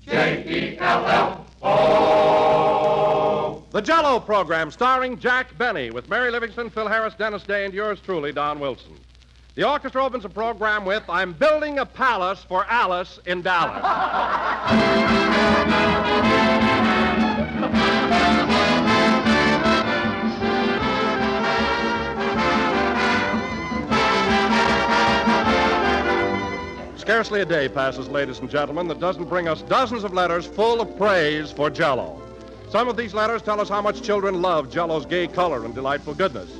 J-E-L-L-O. The Jell-O program starring Jack Benny with Mary Livingston, Phil Harris, Dennis Day, and yours truly, Don Wilson. The orchestra opens the program with I'm Building a Palace for Alice in Dallas. Scarcely a day passes, ladies and gentlemen, that doesn't bring us dozens of letters full of praise for Jell-O. Some of these letters tell us how much children love Jell-O's gay color and delightful goodness.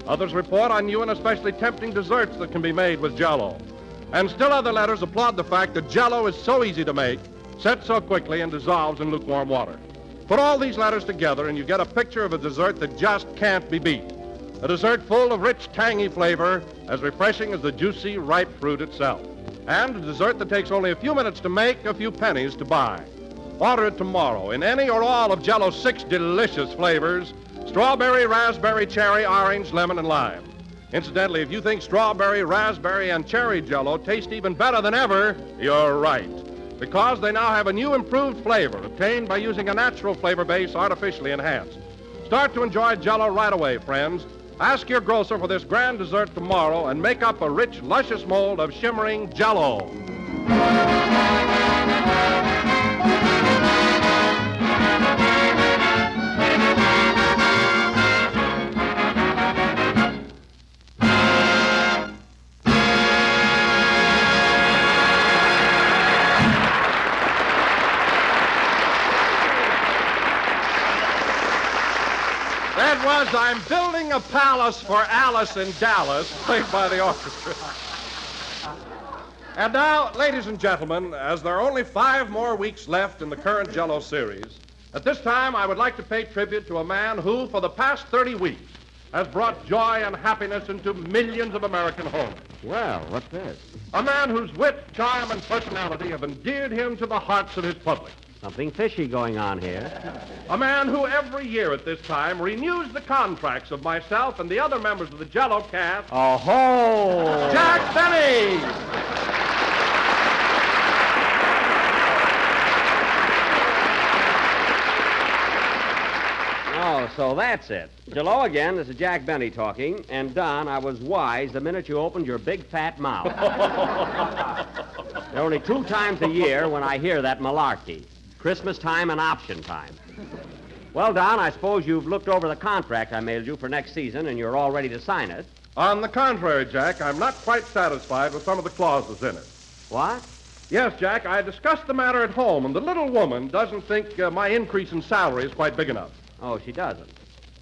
Others report on new and especially tempting desserts that can be made with Jell-O. And still other letters applaud the fact that Jell-O is so easy to make, sets so quickly, and dissolves in lukewarm water. Put all these letters together and you get a picture of a dessert that just can't be beat. A dessert full of rich, tangy flavor, as refreshing as the juicy, ripe fruit itself. And a dessert that takes only a few minutes to make, a few pennies to buy. Order it tomorrow in any or all of Jell-O's 6 delicious flavors: strawberry, raspberry, cherry, orange, lemon, and lime. Incidentally, if you think strawberry, raspberry, and cherry Jell-O taste even better than ever, you're right. Because they now have a new improved flavor obtained by using a natural flavor base artificially enhanced. Start to enjoy Jell-O right away, friends. Ask your grocer for this grand dessert tomorrow and make up a rich, luscious mold of shimmering Jell-O. That was I'm Building a Palace for Alice in Dallas, played by the orchestra. And now, ladies and gentlemen, as there are only 5 more weeks left in the current Jell-O series, at this time I would like to pay tribute to a man who, for the past 30 weeks, has brought joy and happiness into millions of American homes. Well, what's this? A man whose wit, charm, and personality have endeared him to the hearts of his public. Something fishy going on here. A man who every year at this time renews the contracts of myself and the other members of the Jell-O cast. Oh-ho! Jack Benny! Oh, so that's it. Jell-O again, this is Jack Benny talking. And, Don, I was wise the minute you opened your big fat mouth. There are only 2 times a year when I hear that malarkey. Christmas time and option time. Well, Don, I suppose you've looked over the contract I mailed you for next season and you're all ready to sign it. On the contrary, Jack, I'm not quite satisfied with some of the clauses in it. What? Yes, Jack, I discussed the matter at home, and the little woman doesn't think my increase in salary is quite big enough. Oh, she doesn't.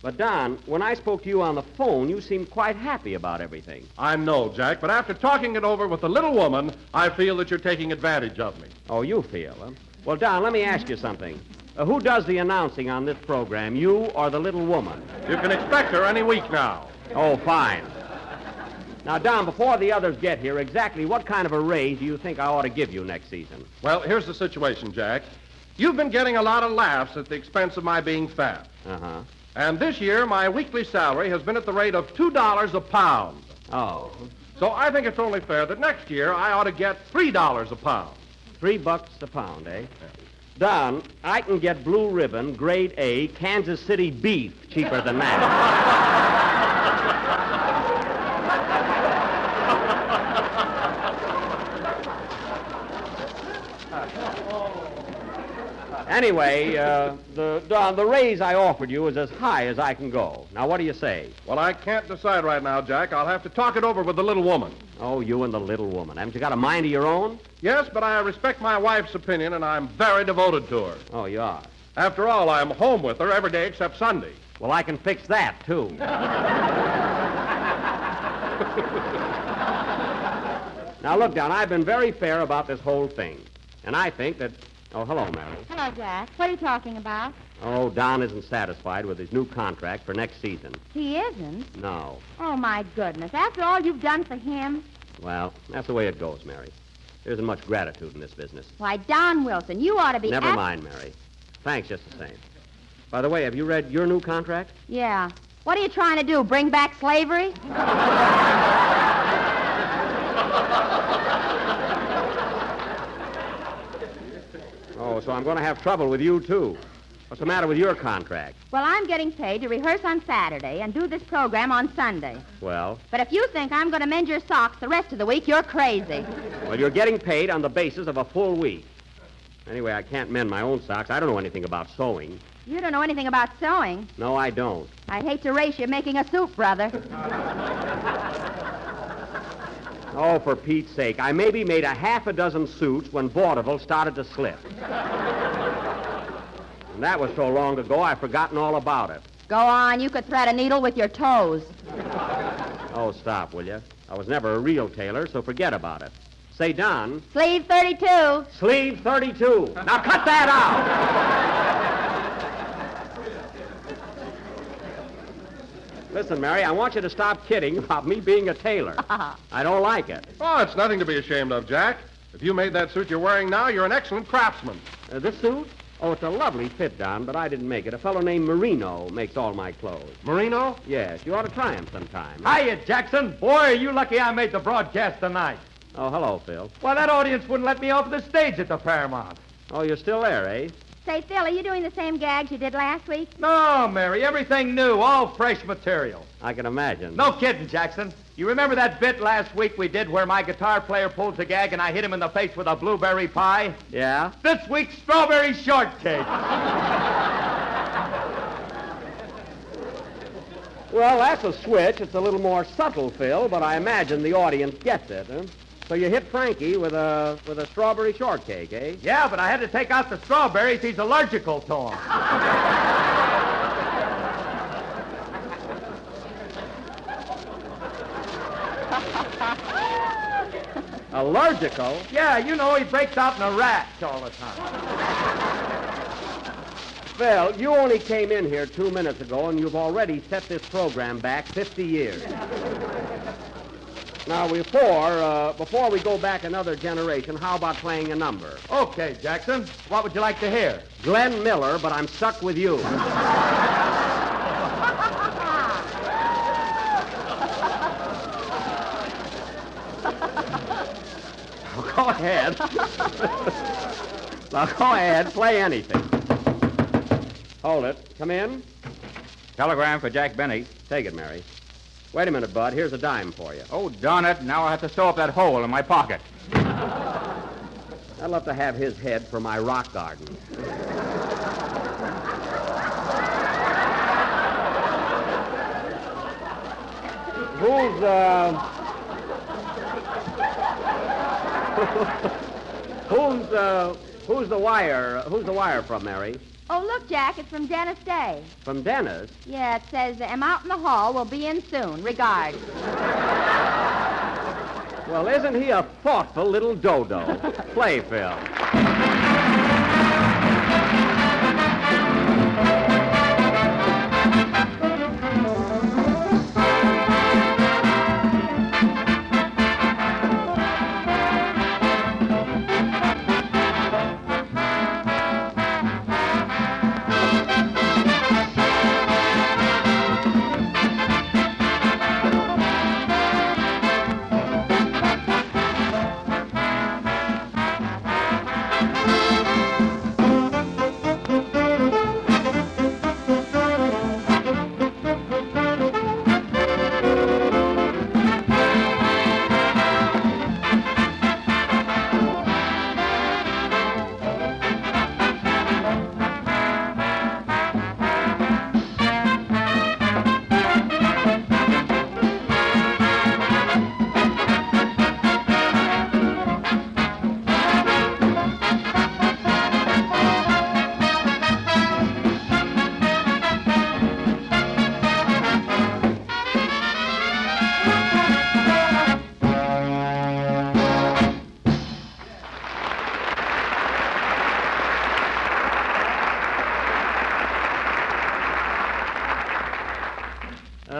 But, Don, when I spoke to you on the phone, you seemed quite happy about everything. I know, Jack, but after talking it over with the little woman, I feel that you're taking advantage of me. Oh, you feel, huh? Well, Don, let me ask you something. Who does the announcing on this program, you or the little woman? You can expect her any week now. Oh, fine. Now, Don, before the others get here, exactly what kind of a raise do you think I ought to give you next season? Well, here's the situation, Jack. You've been getting a lot of laughs at the expense of my being fat. Uh-huh. And this year, my weekly salary has been at the rate of $2 a pound. Oh. So I think it's only fair that next year I ought to get $3 a pound. $3 a pound, eh? Don, I can get blue ribbon, grade A, Kansas City beef cheaper than that. Anyway, the raise I offered you is as high as I can go. Now, what do you say? Well, I can't decide right now, Jack. I'll have to talk it over with the little woman. Oh, you and the little woman. Haven't you got a mind of your own? Yes, but I respect my wife's opinion, and I'm very devoted to her. Oh, you are? After all, I'm home with her every day except Sunday. Well, I can fix that, too. Now, look, Don, I've been very fair about this whole thing. And I think that... Oh, hello, Mary. Hello, Jack. What are you talking about? Oh, Don isn't satisfied with his new contract for next season. He isn't? No. Oh, my goodness. After all you've done for him? Well, that's the way it goes, Mary. There isn't much gratitude in this business. Why, Don Wilson, you ought to be... Never mind, Mary. Thanks just the same. By the way, have you read your new contract? Yeah. What are you trying to do, bring back slavery? Oh, so I'm going to have trouble with you, too. What's the matter with your contract? Well, I'm getting paid to rehearse on Saturday and do this program on Sunday. Well? But if you think I'm going to mend your socks the rest of the week, you're crazy. Well, you're getting paid on the basis of a full week. Anyway, I can't mend my own socks. I don't know anything about sewing. You don't know anything about sewing. No, I don't. I'd hate to race you making a soup, brother. Oh, for Pete's sake. I maybe made a half a dozen suits when vaudeville started to slip. And that was so long ago, I've forgotten all about it. Go on, you could thread a needle with your toes. Oh, stop, will you? I was never a real tailor, so forget about it. Say, Don. Sleeve 32. Sleeve 32. Now cut that out! Listen, Mary, I want you to stop kidding about me being a tailor. I don't like it. Oh, it's nothing to be ashamed of, Jack. If you made that suit you're wearing now, you're an excellent craftsman. This suit? Oh, it's a lovely fit, Don, but I didn't make it. A fellow named Marino makes all my clothes. Marino? Yes, you ought to try him sometime. Hiya, Jackson. Boy, are you lucky I made the broadcast tonight. Oh, hello, Phil. Well, that audience wouldn't let me off the stage at the Paramount. Oh, you're still there, eh? Say, Phil, are you doing the same gags you did last week? No, Mary, everything new, all fresh material. I can imagine. No kidding, Jackson. You remember that bit last week we did where my guitar player pulls a gag and I hit him in the face with a blueberry pie? Yeah? This week's strawberry shortcake. Well, that's a switch. It's a little more subtle, Phil, but I imagine the audience gets it, huh? So you hit Frankie with a strawberry shortcake, eh? Yeah, but I had to take out the strawberries. He's allergical to them. Allergical? Yeah, you know, he breaks out in a rash all the time. Phil, you only came in here 2 minutes ago, and you've already set this program back 50 years. Now, before we go back another generation, how about playing a number? Okay, Jackson. What would you like to hear? Glenn Miller, but I'm stuck with you. Go ahead. Now, go ahead. Play anything. Hold it. Come in. Telegram for Jack Benny. Take it, Mary. Wait a minute, Bud. Here's a dime for you. Oh, darn it. Now I have to sew up that hole in my pocket. I'd love to have his head for my rock garden. Who's the wire from, Mary? Oh, look, Jack, it's from Dennis Day. From Dennis? Yeah, it says, I'm out in the hall. We'll be in soon. Regards. Well, isn't he a thoughtful little dodo? Play, Phil.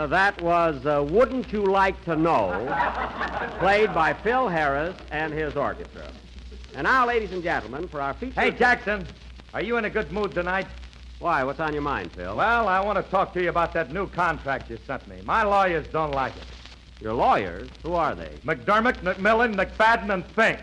That was Wouldn't You Like to Know, played by Phil Harris and his orchestra. And now, ladies and gentlemen, for our feature... Hey, Jackson, are you in a good mood tonight? Why, what's on your mind, Phil? Well, I want to talk to you about that new contract you sent me. My lawyers don't like it. Your lawyers? Who are they? McDermott, McMillan, McFadden, and Fink.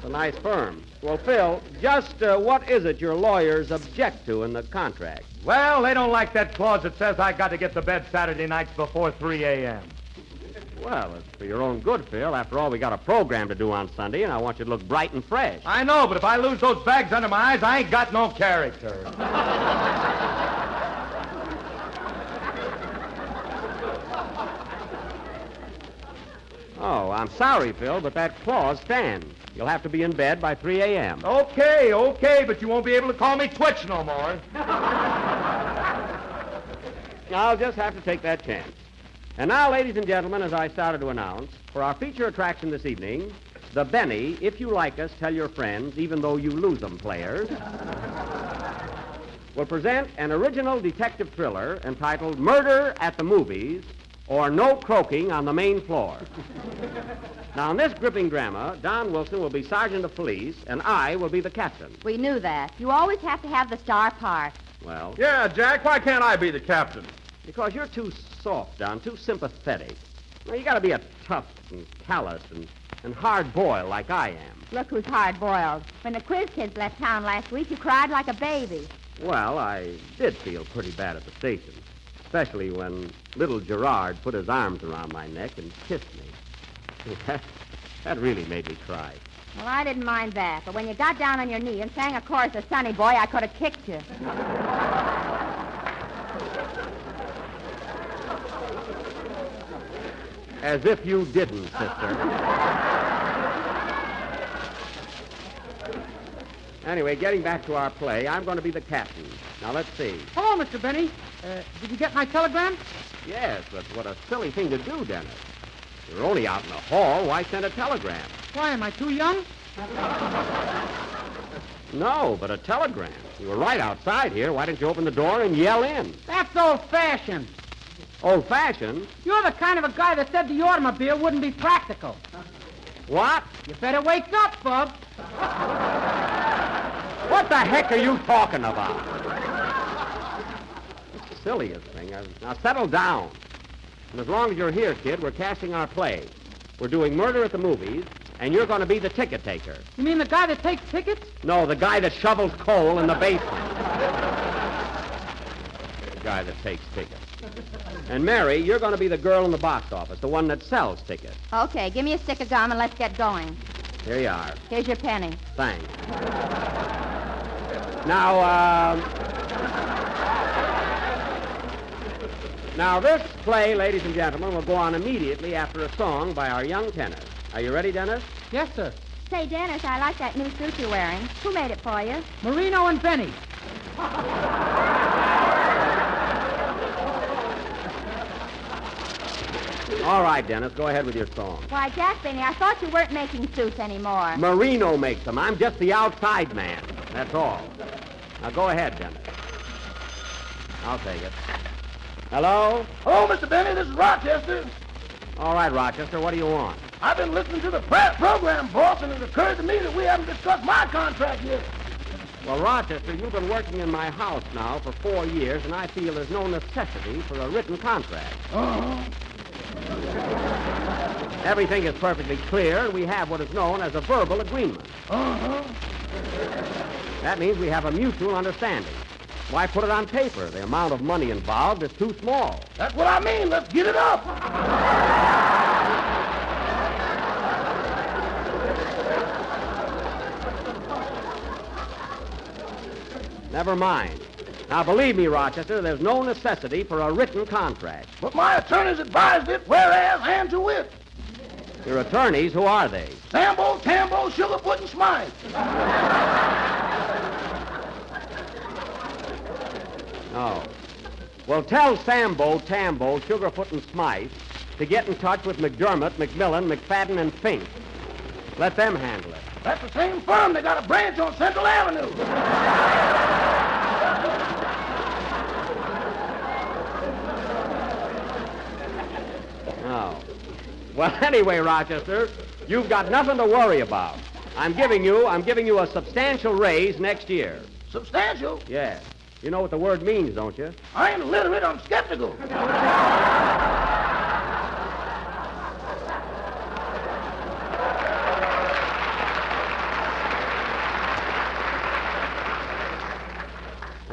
a nice firm. Well, Phil, just what is it your lawyers object to in the contract? Well, they don't like that clause that says I got to get to bed Saturday nights before 3 a.m. Well, it's for your own good, Phil. After all, we got a program to do on Sunday, and I want you to look bright and fresh. I know, but if I lose those bags under my eyes, I ain't got no character. Oh, I'm sorry, Phil, but that clause stands. You'll have to be in bed by 3 a.m. Okay, but you won't be able to call me Twitch no more. I'll just have to take that chance. And now, ladies and gentlemen, as I started to announce, for our feature attraction this evening, the Benny, If You Like Us, Tell Your Friends, Even Though You Lose 'Em players, will present an original detective thriller entitled Murder at the Movies, or No Croaking on the Main Floor. Now, in this gripping drama, Don Wilson will be sergeant of police, and I will be the captain. We knew that. You always have to have the star part. Well, Yeah, Jack, why can't I be the captain? because you're too soft, Don, too sympathetic. Now, you got to be a tough and callous and hard-boiled like I am. Look who's hard-boiled. When the quiz kids left town last week, you cried like a baby. Well, I did feel pretty bad at the station, especially when little Gerard put his arms around my neck and kissed me. That really made me cry. Well, I didn't mind that, but when you got down on your knee and sang a chorus of Sonny Boy, I could have kicked you. As if you didn't, sister. Anyway, getting back to our play, I'm going to be the captain. Now, let's see. Hello, Mr. Benny. Did you get my telegram? Yes, but what a silly thing to do, Dennis. You're only out in the hall. Why send a telegram? Why, am I too young? No, but a telegram. You were right outside here. Why didn't you open the door and yell in? That's old-fashioned. Old-fashioned? You're the kind of a guy that said the automobile wouldn't be practical. What? You better wake up, Bub. What the heck are you talking about? It's the silliest thing. Now, settle down. And as long as you're here, kid, we're casting our play. We're doing Murder at the Movies, and you're going to be the ticket taker. You mean the guy that takes tickets? No, the guy that shovels coal in the basement. The guy that takes tickets. And Mary, you're going to be the girl in the box office, the one that sells tickets. Okay, give me a stick of gum and let's get going. Here you are. Here's your penny. Thanks. Now, this play, ladies and gentlemen, will go on immediately after a song by our young tenor. Are you ready, Dennis? Yes, sir. Say, Dennis, I like that new suit you're wearing. Who made it for you? Marino and Benny. All right, Dennis, go ahead with your song. Why, Jack Benny, I thought you weren't making suits anymore. Marino makes them. I'm just the outside man. That's all. Now, go ahead, Dennis. I'll take it. Hello? Hello, Mr. Benny. This is Rochester. All right, Rochester, what do you want? I've been listening to the program, boss, and it occurred to me that we haven't discussed my contract yet. Well, Rochester, you've been working in my house now for 4 years, and I feel there's no necessity for a written contract. Uh-huh. Everything is perfectly clear, and we have what is known as a verbal agreement. Uh-huh. That means we have a mutual understanding. Why put it on paper? The amount of money involved is too small. That's what I mean. Let's get it up. Never mind. Now, believe me, Rochester, there's no necessity for a written contract. But my attorneys advised it, whereas and to wit. Your attorneys, who are they? Sambo, Tambo, Sugarfoot, and Smythe. Oh. Well, tell Sambo, Tambo, Sugarfoot, and Smythe to get in touch with McDermott, McMillan, McFadden, and Fink. Let them handle it. That's the same firm. They got a branch on Central Avenue. Oh. Well, anyway, Rochester, you've got nothing to worry about. I'm giving you a substantial raise next year. Substantial? Yeah. You know what the word means, don't you? I ain't illiterate. I'm skeptical.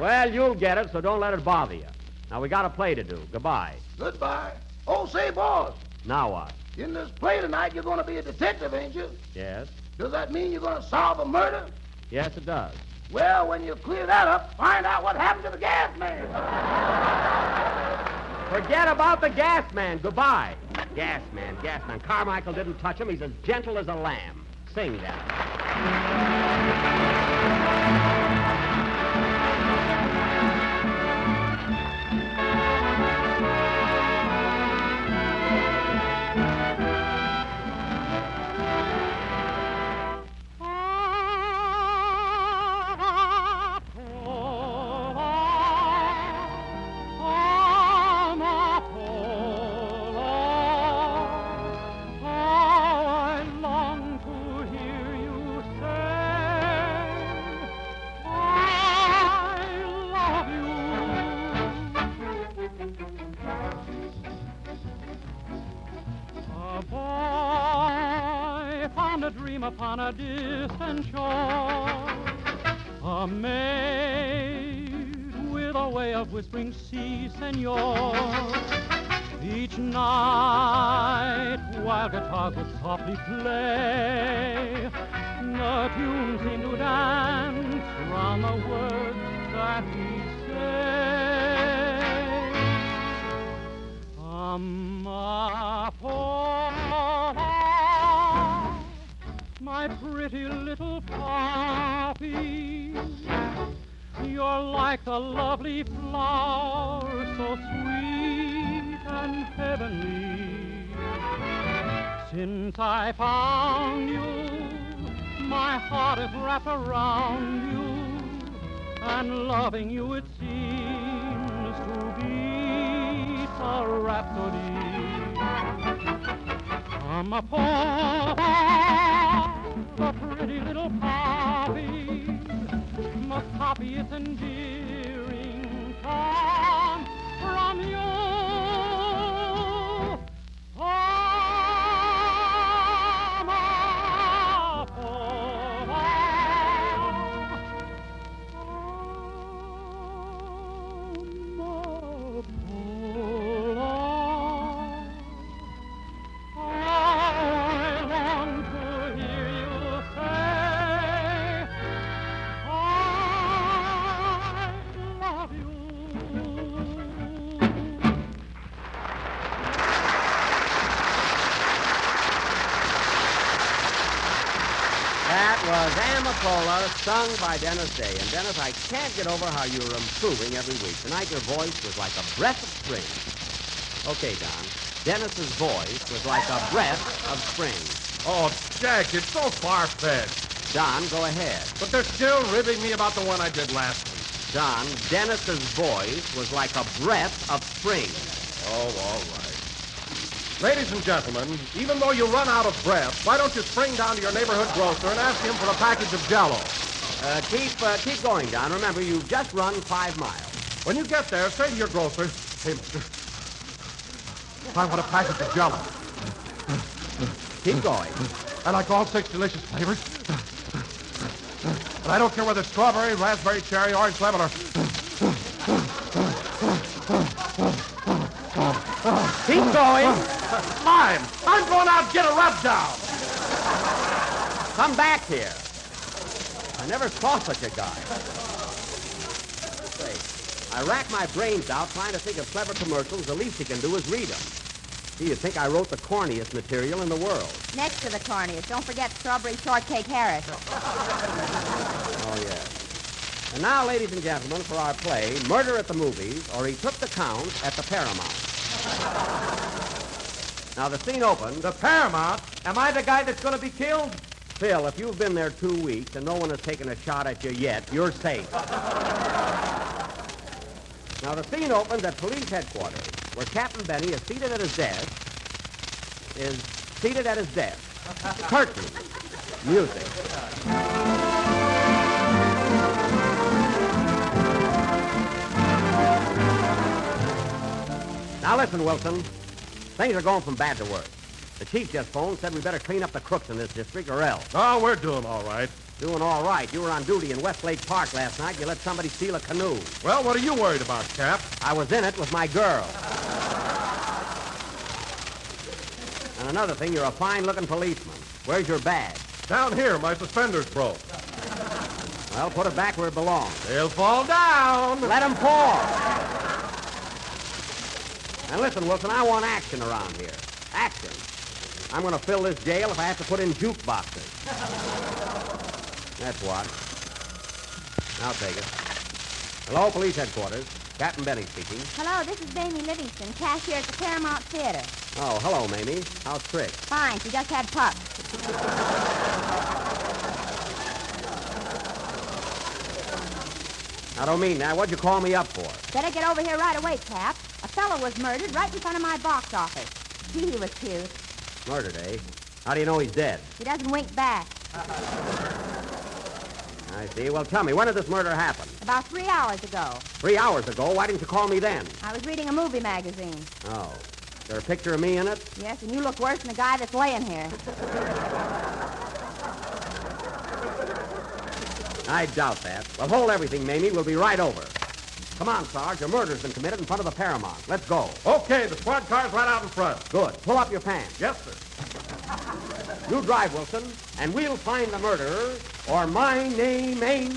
Well, you'll get it, so don't let it bother you. Now, we got a play to do. Goodbye. Goodbye. Oh, say, boss, Now what? in this play tonight, you're going to be a detective, ain't you? Yes? Does that mean you're going to solve a murder? Yes, it does. Well, when you clear that up, find out what happened to the gas man. Forget about the gas man. Goodbye. Gas man. Carmichael didn't touch him. He's as gentle as a lamb. Sing that. A dream upon a distant shore, a maid with a way of whispering, "Si, senor." Each night, while guitars would softly play, the tune seemed to dance round the words that he'd say. My pretty little poppy, you're like the lovely flower, so sweet and heavenly. Since I found you, my heart is wrapped around you, and loving you it seems to be a rhapsody. I'm a the pretty little poppy must copy its endearing charm from you. I'm a was Amapola, sung by Dennis Day. And, Dennis, I can't get over how you're improving every week. Tonight your voice was like a breath of spring. Okay, Don. Dennis's voice was like a breath of spring. Oh, Jack, it's so far-fetched. Don, go ahead. But they're still ribbing me about the one I did last week. Don, Dennis's voice was like a breath of spring. Oh, all right. Ladies and gentlemen, even though you run out of breath, why don't you spring down to your neighborhood grocer and ask him for a package of Jell-O? Keep going, Don. Remember, you've just run 5 miles. When you get there, say to your grocer, "Hey, mister, I want a package of Jell-O." Keep going. I like all 6 delicious flavors. And I don't care whether it's strawberry, raspberry, cherry, orange, lemon, or... Keep going. Lime! I'm going out and get a rub down! Come back here. I never saw such a guy. Say, I rack my brains out trying to think of clever commercials. The least you can do is read them. Gee, you'd think I wrote the corniest material in the world. Next to the corniest, don't forget Strawberry Shortcake Harris. Oh, yes. And now, ladies and gentlemen, for our play, Murder at the Movies, or He Took the Count at the Paramount. Now, the scene opens. The Paramount? Am I the guy that's going to be killed? Phil, if you've been there 2 weeks and no one has taken a shot at you yet, you're safe. Now, the scene opens at police headquarters, where Captain Benny is seated at his desk. Curtain. Music. Now listen, Wilson. Things are going from bad to worse. The chief just phoned, said we better clean up the crooks in this district or else. Oh, we're doing all right. Doing all right. You were on duty in Westlake Park last night. You let somebody steal a canoe. Well, what are you worried about, Cap? I was in it with my girl. And another thing, you're a fine-looking policeman. Where's your badge? Down here, my suspenders broke. Well, put it back where it belongs. They'll fall down. Let him fall. And listen, Wilson, I want action around here. Action. I'm going to fill this jail if I have to put in jukeboxes. That's what. I'll take it. Hello, police headquarters. Captain Benny speaking. Hello, this is Mamie Livingston, cashier at the Paramount Theater. Oh, hello, Mamie. How's Trick? Fine, she just had pups. I don't mean that. What'd you call me up for? Better get over here right away, Cap. A fellow was murdered right in front of my box office. Gee, he was cute. Murdered, eh? How do you know he's dead? He doesn't wink back. I see. Well, tell me, when did this murder happen? About 3 hours ago. 3 hours ago? Why didn't you call me then? I was reading a movie magazine. Oh. Is there a picture of me in it? Yes, and you look worse than the guy that's laying here. I doubt that. Well, hold everything, Mamie. We'll be right over. Come on, Sarge. A murder's been committed in front of the Paramount. Let's go. Okay, the squad car's right out in front. Good. Pull up your pants. Yes, sir. You drive, Wilson, and we'll find the murderer, or my name ain't...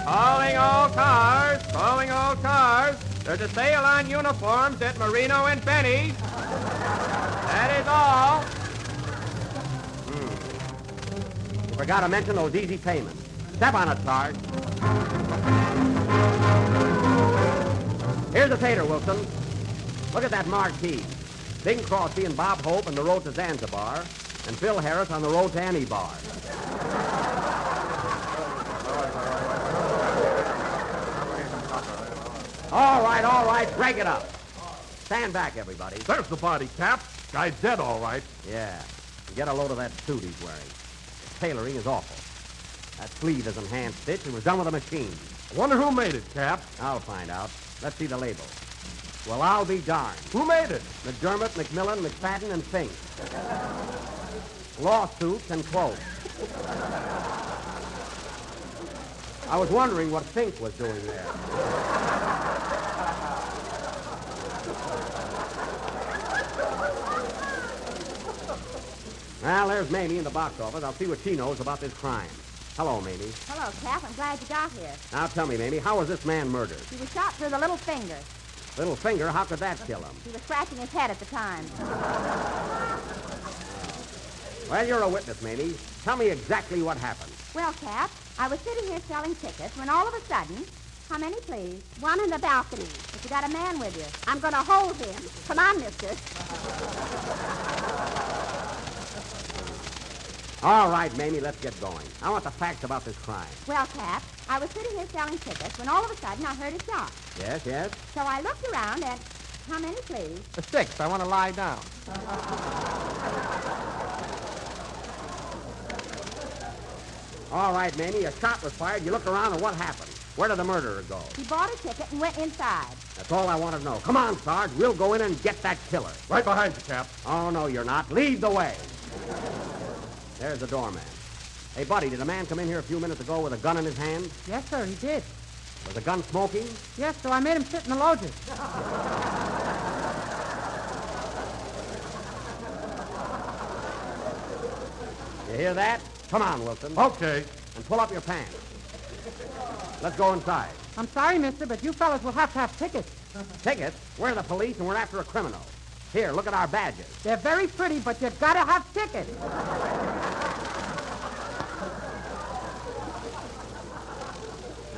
Calling all cars. Calling all cars. There's a sale on uniforms at Marino and Benny's. That is all. Forgot to mention those easy payments. Step on it, Sarge. Here's the tater, Wilson. Look at that marquee. Bing Crosby and Bob Hope on the road to Zanzibar, and Phil Harris on the road to any bar. All right, break it up. Stand back, everybody. There's the body, Cap. Guy's dead, all right. Yeah. Get a load of that suit he's wearing. The tailoring is awful. That sleeve isn't hand-stitched. It was done with a machine. I wonder who made it, Cap. I'll find out. Let's see the label. Well, I'll be darned. Who made it? McDermott, McMillan, McFadden, and Fink. Lawsuits and quotes. I was wondering what Fink was doing there. Well, there's Mamie in the box office. I'll see what she knows about this crime. Hello, Mamie. Hello, Cap. I'm glad you got here. Now tell me, Mamie, how was this man murdered? He was shot through the little finger. Little finger, how could that kill him? He was scratching his head at the time. Well, you're a witness, Mamie. Tell me exactly what happened. Well, Cap, I was sitting here selling tickets when all of a sudden... How many, please? One in the balcony. If you got a man with you, I'm going to hold him. Come on, mister. All right, Mamie, let's get going. I want the facts about this crime. Well, Cap, I was sitting here selling tickets when all of a sudden I heard a shot. Yes, yes? So I looked around and... How many, please? 6. I want to lie down. All right, Mamie, a shot was fired. You looked around, and what happened? Where did the murderer go? He bought a ticket and went inside. That's all I want to know. Come on, Sarge. We'll go in and get that killer. Right behind you, Cap. Oh, no, you're not. Lead the way. There's the doorman. Hey, buddy, did a man come in here a few minutes ago with a gun in his hand? Yes, sir, he did. Was the gun smoking? Yes, so I made him sit in the loges. You hear that? Come on, Wilson. Okay. And pull up your pants. Let's go inside. I'm sorry, mister, but you fellas will have to have tickets. Tickets? We're the police, and we're after a criminal. Here, look at our badges. They're very pretty, but you've got to have tickets.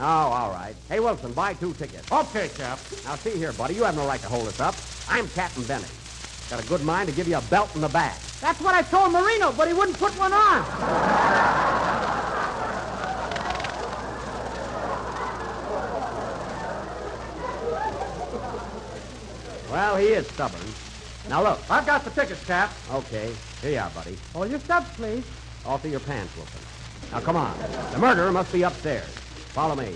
Oh, all right. Hey, Wilson, buy 2 tickets. Okay, Cap. Now, see here, buddy. You have no right to hold us up. I'm Captain Benny. Got a good mind to give you a belt in the back. That's what I told Marino, but he wouldn't put one on. Well, he is stubborn. Now, look. I've got the tickets, Cap. Okay. Here you are, buddy. All your stubs, please. Off of your pants, Wilson. Now, come on. The murderer must be upstairs. Follow me.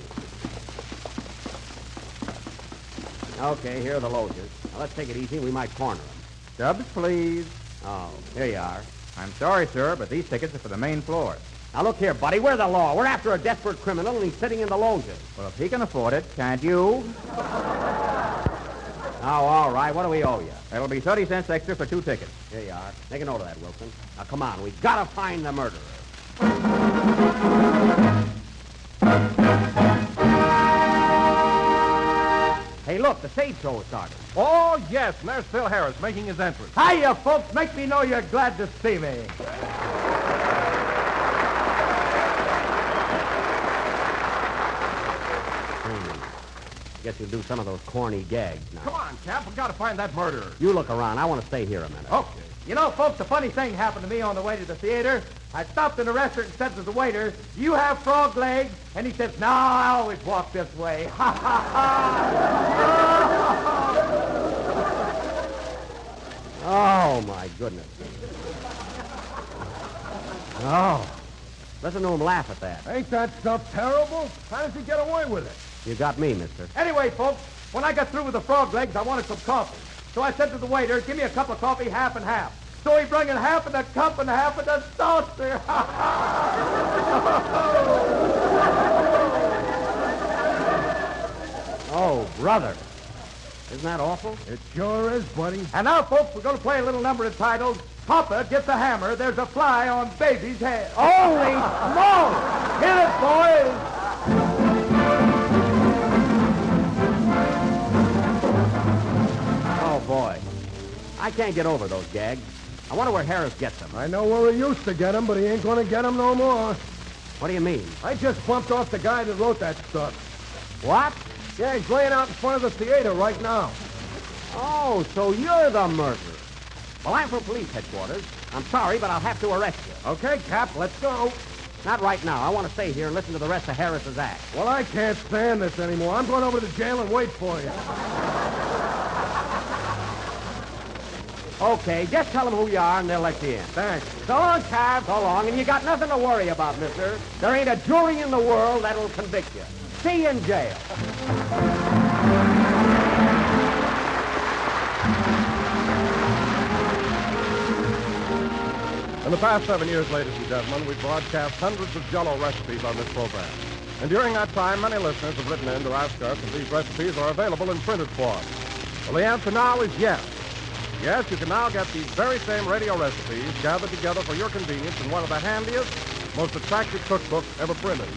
Okay, here are the loges. Now, let's take it easy. We might corner him. Stubs, please. Oh, here you are. I'm sorry, sir, but these tickets are for the main floor. Now, look here, buddy. We're the law. We're after a desperate criminal, and he's sitting in the loges. Well, if he can afford it, can't you? Oh, all right. What do we owe you? It'll be 30 cents extra for 2 tickets. Here you are. Make a note of that, Wilson. Now, come on. We've got to find the murderer. Hey, look, the stage show has started. Oh, yes, and there's Phil Harris making his entrance. Hiya, folks. Make me know you're glad to see me. Guess you'll do some of those corny gags now. Come on, Cap, we've got to find that murderer. You look around. I want to stay here a minute. Okay. You know, folks, a funny thing happened to me on the way to the theater. I stopped in a restaurant and said to the waiter, "Do you have frog legs?" And he says, "No, I always walk this way." Ha, ha, ha. Oh, my goodness. Oh. Listen to him laugh at that. Ain't that stuff terrible? How does he get away with it? You got me, mister. Anyway, folks, when I got through with the frog legs, I wanted some coffee. So I said to the waiter, "Give me a cup of coffee, half and half." So he brought in half of the cup and half of the saucer. Oh, brother. Isn't that awful? It sure is, buddy. And now, folks, we're going to play a little number entitled, "Papa Gets a Hammer, There's a Fly on Baby's Head." Holy smoke! Hit it, boys! Oh, boy. I can't get over those gags. I wonder where Harris gets them. I know where he used to get him, but he ain't going to get him no more. What do you mean? I just bumped off the guy that wrote that stuff. What? Yeah, he's laying out in front of the theater right now. Oh, so you're the murderer. Well, I'm from police headquarters. I'm sorry, but I'll have to arrest you. Okay, Cap, let's go. Not right now. I want to stay here and listen to the rest of Harris's act. Well, I can't stand this anymore. I'm going over to the jail and wait for you. Okay, just tell them who you are and they'll let you in. Thanks. So long, Cav. So long. And you got nothing to worry about, mister. There ain't a jury in the world that'll convict you. See you in jail. In the past 7 years, ladies and gentlemen, we've broadcast hundreds of Jell-O recipes on this program. And during that time, many listeners have written in to ask us if these recipes are available in printed form. Well, the answer now is yes. Yes, you can now get these very same radio recipes gathered together for your convenience in one of the handiest, most attractive cookbooks ever printed.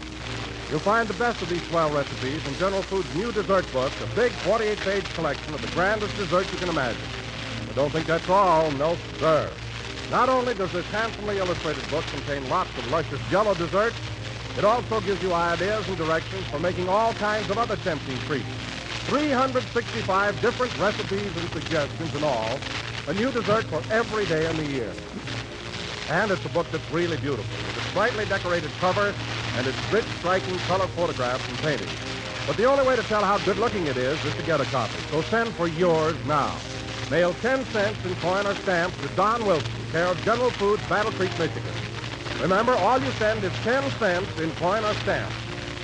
You'll find the best of these swell recipes in General Foods' new dessert book, a big 48-page collection of the grandest desserts you can imagine. But don't think that's all. No, sir. Not only does this handsomely illustrated book contain lots of luscious Jell-O desserts, it also gives you ideas and directions for making all kinds of other tempting treats. 365 different recipes and suggestions in all, a new dessert for every day in the year. And it's a book that's really beautiful, with its brightly decorated cover and its rich, striking color photographs and paintings. But the only way to tell how good-looking it is to get a copy. So send for yours now. Mail 10 cents in coin or stamps to Don Wilson, care of General Foods, Battle Creek, Michigan. Remember, all you send is 10 cents in coin or stamps.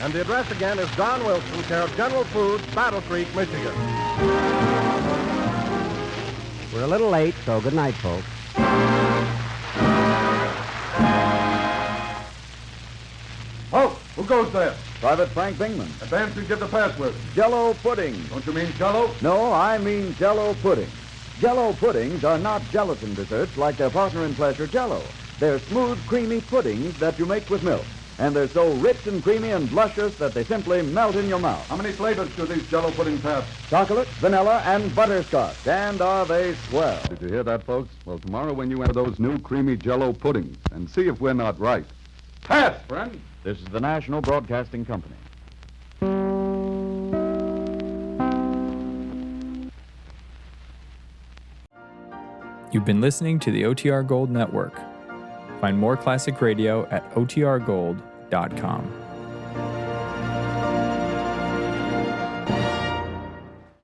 And the address again is Don Wilson, care of General Foods, Battle Creek, Michigan. We're a little late, so good night, folks. Oh, who goes there? Private Frank Bingman. Advance and get the password. Jell-O pudding. Don't you mean Jell-O? No, I mean Jell-O pudding. Jell-O puddings are not gelatin desserts like their partner in pleasure, Jell-O. They're smooth, creamy puddings that you make with milk. And they're so rich and creamy and luscious that they simply melt in your mouth. How many flavors do these Jell-O puddings have? Chocolate, vanilla, and butterscotch. And are they swell? Did you hear that, folks? Well, tomorrow when you enter those new creamy Jell-O puddings and see if we're not right. Pass, friend. This is the National Broadcasting Company. You've been listening to the OTR Gold Network. Find more classic radio at otrgold.com.